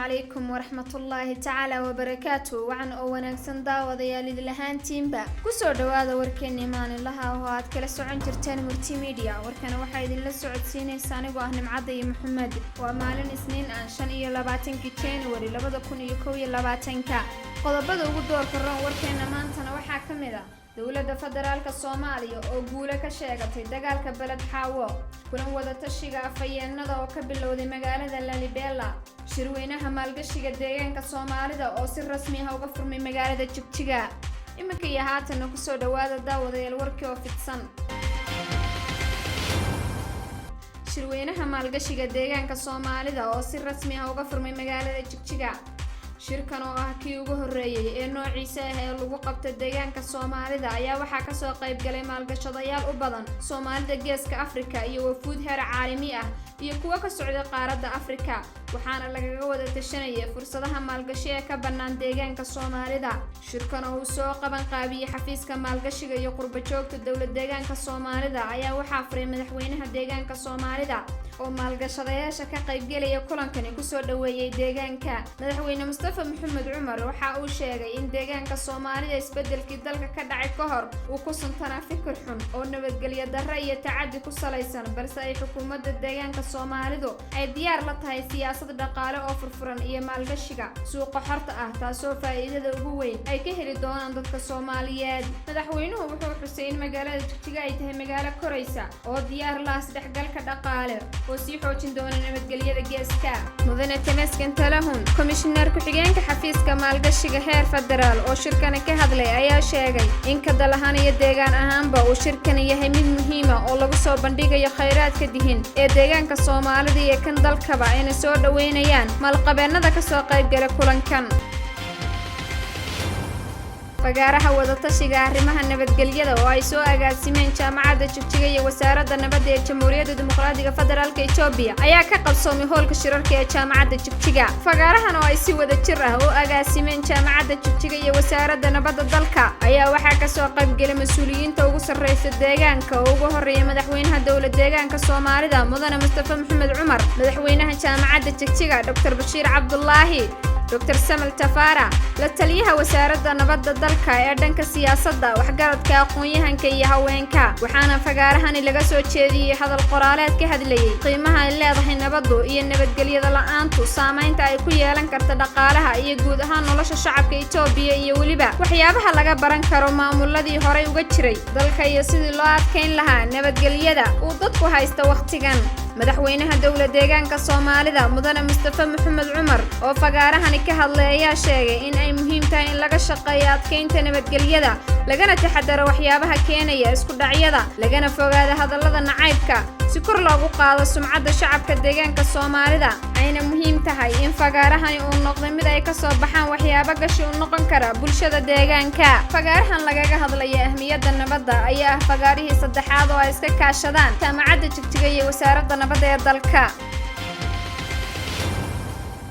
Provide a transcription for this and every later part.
عليكم ورحمة الله تعالى وبركاته وعن وناكسن داوديال idil ahaantiinba kusoo dhawaada warkeena imaan ilaha oo aad kala socon jirteen multimedia warkana waxa idin la socodsiinaysaa anigu ah Nimcada iyo Maxamed waa maalin Isniin ah 25 January 2021 qodobada ugu doorka roon warkeena maantana waxa kamid ah dawladda federaalka Soomaaliya oo guulo ka sheegatay dagaalka balad xaawo kulan wada tashiga afayeenada oo ka bilowday magaalada Lalibela shirweynaha maalgashiga deegaanka Soomaalida oo si rasmi ah uga furmay magaalada Jigjiga iminka iyo haatan ku soo dhawaada daawadayaal warkii oo fidsan shirweynaha maalgashiga deegaanka Soomaalida oo si rasmi ah uga furmay magaalada Jigjiga shirkan oo ah kii ugu horeeyay ee noociisa ah ee lagu qabtay deegaanka Soomaalida ayaa waxa ka soo qayb galay maalgashadayaal u badan Soomaalida Geeska Afrika iyo wafuud heer caalami ah iyo kuwa ka socda qaaradda Afrika waxaana laga wada tashanayay fursadaha maalgashi ee ka banaan deegaanka Soomaalida shirkan oo soo qaban qaabiyay xafiiska maalgashiga iyo qurba joogta dawladda deegaanka Soomaalida ayaa waxa furay madaxweynaha deegaanka Soomaalida oo maalgashadayaasha ka qayb galay kulankani ku soo dhaweeyay deegaanka madaxweyne Mustafa Maxamed Umar waxa uu sheegay in deegaanka Soomaalida isbedelkii dalka ka dhacay ka hor uu ku suntanaa fikir xun oo nabadgelyo darro iyo tacaddi ku salaysan balse ay xukuumadda deegaanka Soomaalidu ay diyaar la tahay siyaasad dhaqaale oo furfuran iyo maalgashiga suuqa xorta ah taasoo faa'iidada ugu weyn ay ka heli doonaan dadka Soomaaliyeed madaxweynuhu wuxuu xuseen magaalada Jigjiga ay tahay magaalo koraysa oo diyaar la isdhexgalka dhaqaale oo si xoojin doona nabadgelyada geeska mudane Tamaskan Talahun commissioner ku-xigeenka xafiiska maalgashiga heer federaal oo shirkan ka hadlay ayaa sheegay in ka dalahan iyo deegaan ahaanba uu shirkan yahay mid muhiim ah oo lagu soo bandhigayo kheyraadka dihin ee deegaanka Soomaalida iyo kan dalkaba ayna soo dhaweynayaan maalqabeennada ka soo qayb galay kulankan fagaaraha wada tashiga arrimaha nabadgelyada oo ay soo agaasimeen jaamacadda Jigjiga iyo wasaaradda nabadda ee Jamhuuriyadda Dimuqraadiga Federaalka Itoobiya ayaa ka qabsoomay hoolka shirarka ee jaamacadda Jigjiga fagaarahan oo ay si wada jir ah oo agaasimeen jaamacadda Jigjiga iyo wasaaradda nabadda dalka ayaa waxa ka soo qayb galay mas'uuliyiinta ugu sarreeyay deegaanka oo ugu horeeyay madaxweynaha dawladda deegaanka Soomaalida mudane Mustafa Maxamed Umar madaxweynaha jaamacadda Jigjiga Dr. Bashiir Cabdullaahi Dr. Samal Tafara la taliyaha wasaaradda nabadda dalka ee dhanka siyaasadda waxgaradka aqoon-yahanka iyo haweenka waxaana fagaarahan laga soo jeediyay hadal qoraaleed ka hadlayay qiimaha ay leedahay nabaddu iyo nabadgelyada la'aantu saameynta ay ku yeelan karto dhaqaalaha iyo guud ahaan nolosha shacabka Itoobiya iyo waliba waxyaabaha laga baran karo maamuladii hore uga jiray dalka iyo sidii loo adkeyn lahaa nabadgelyada uu dadku haysto waqtigan madaxweynaha dawladda deegaanka Soomaalida mudane Mustafa Maxamed Umar oo fagaarahan ka hadlay ayaa sheegay in ay muhiim tahay in laga shaqeeyo adkeynta nabadgelyada lagana taxadaro waxyaabaha keenaya isku dhacyada lagana fogaado hadallada nacaybka si kor loogu qaado sumcadda shacabka deegaanka Soomaalida ayna muhiim tahay in fagaarahan uu noqdo mid ay ka soo baxaan waxyaabo gashi u noqon kara bulshada deegaanka fagaarahan lagaga hadlayo ahmiyadda nabadda ayaa ah fagaarihii saddexaad oo ay iska kaashadaan jaamacadda Jigjiga iyo wasaaradda nabadda ee dalka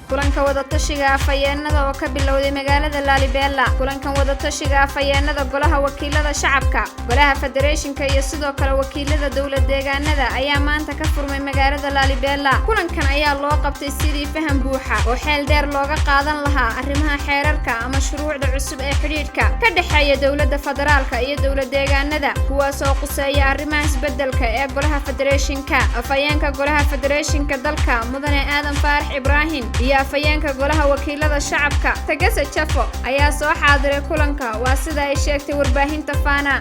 kulanka wada tashiga afayeenada oo ka bilowday magaalada Lalibela kulankan wada tashiga afayeenada golaha wakiilada shacabka golaha federationka iyo sidoo kale wakiilada dawladda deegaanada ayaa maanta ka furmay magaalada Lalibela kulankan ayaa loo qabtay sidii faham buuxa oo xeel dheer looga qaadan lahaa arrimaha xeerarka ama shuruucda cusub ee xiriirka ka dhaxeeya dawladda federaalka iyo dawladda deegaanada kuwaas oo quseeya arrimaha isbedelka ee golaha federationka afayeenka golaha federationka dalka mudane Aadan Faarax Ibraahim iyo afayeenka golaha wakiilada shacabka Tagasa Jafo ayaa soo xaadiray kulanka waa sida ay sheegtay warbaahinta Fana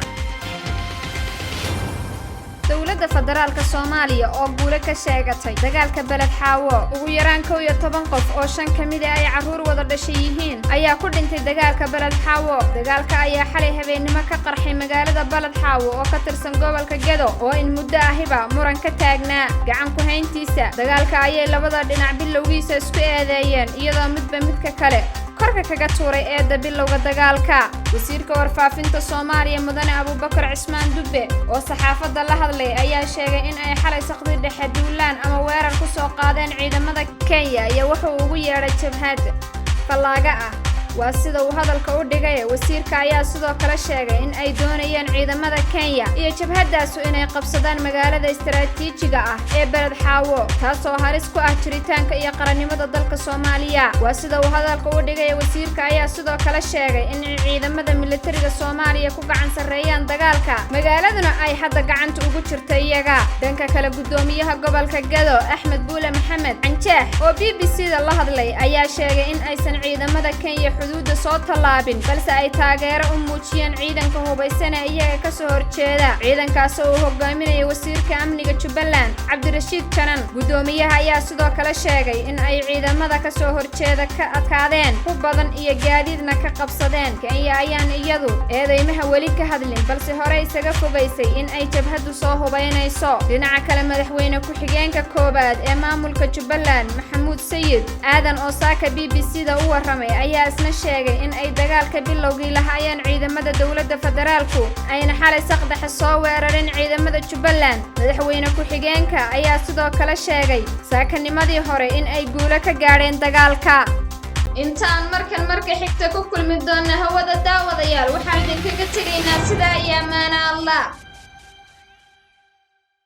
dawladda federaalka Soomaaliya oo guulo ka sheegatay dagaalka balad xaawo ugu yaraan 11 qof oo 5 kamid ah ay caruur wada dhashay yihiin ayaa ku dhintay dagaalka balad xaawo dagaalka ayaa xalay habeenimo ka qarxay magaalada balad xaawo oo ka tirsan gobolka Gedo oo in muddo ahiba muran ka taagnaa gacan ku hayntiisa dagaalka ayay labada dhinac bilowgiisa isku eedeeyeen iyadoo midba midka kale korka kaga tuuray eeda bilowga dagaalka wasiirka warfaafinta Soomaaliya mudane Abubakar Cismaan Dubbe oo saxaafadda la hadlay ayaa sheegay in ay xalay saqdi dhexe duulaan ama weerar ku soo qaadeen ciidamada Kenya iyo wuxuu ugu yeeray jabhad falaaga ah waa sida uu hadalka u dhigay. Wasiirka ayaa sidoo kale sheegay in ay doonayaan ciidamada Kenya iyo jabhadaas inay qabsadaan magaalada istiraatiijiga ah ee Beled Xaawo, taasoo halis ku ah jiritaanka iyo qarannimada dalka Soomaaliya. waa sida uu hadalka u dhigay. Wasiirka ayaa sidoo kale sheegay in ciidamada militariga Soomaaliya ku gacan sareeyaan dagaalka magaaladuna ay hadda gacanta ugu jirto iyaga. dhanka kale gudoomiyaha gobolka Gado Axmed Buule Maxamed Canjeex oo BBC-da la hadlay ayaa sheegay in aysan ciidamada Kenya xuduudda soo tallaabin balse ay taageero u muujiyeen ciidanka hubaysan ee iyaga ka soo horjeeda. ciidankaas oo hogaaminaya wasiirka amniga Jubbaland Cabdirashiid Janan. gudoomiyaha ayaa sidoo kale sheegay in ay ciidamada ka soo horjeeda ka adkaadeen ku badan iyo gaadiidna ka qabsadeen. Kenya ayaan iyadu eedeymaha weli ka hadlin balse hore isaga fogaysay in ay jabhadu soo hubaynayso. dhinaca kale madaxweyne ku-xigeenka koobaad ee maamulka Jubbaland Maxamuud Sayid Aadan oo saaka BBC-da u waramay ayaa isna sheegay in ay dagaalka bilowgii lahaayeen ciidamada dawladda federaalku ayna xalay saqdaxa soo weerareen ciidamada Jubbaland. madaxweyne ku-xigeenka ayaa sidoo kale sheegay saakanimadii hore in ay guulo ka gaadheen dagaalka. intaan marka xigta ku kulmi doona hawada daawadayaal waxaan idinkaga tegaynaa sidaa iyo amaana Allah.